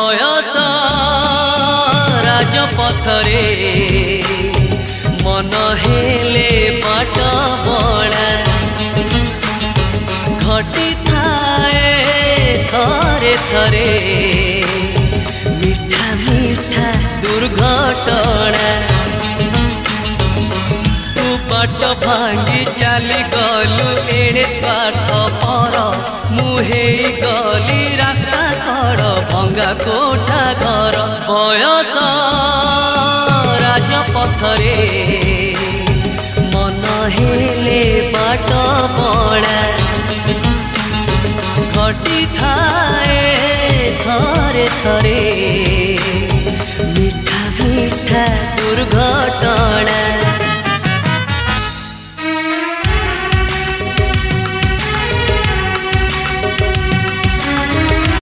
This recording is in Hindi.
बयस राजपथरे मन हेले बाट बड़ा घटी थाए थरे थरे मीठा मीठा दुर्घटना तू बाट भांगी चली गलु एड़े स्वार्थ पर मुहे गली रास्ता कड़ भंगा कोठा घर बयस राजपथरे मन हेले बाट बड़ा घटी थाए थरे थरे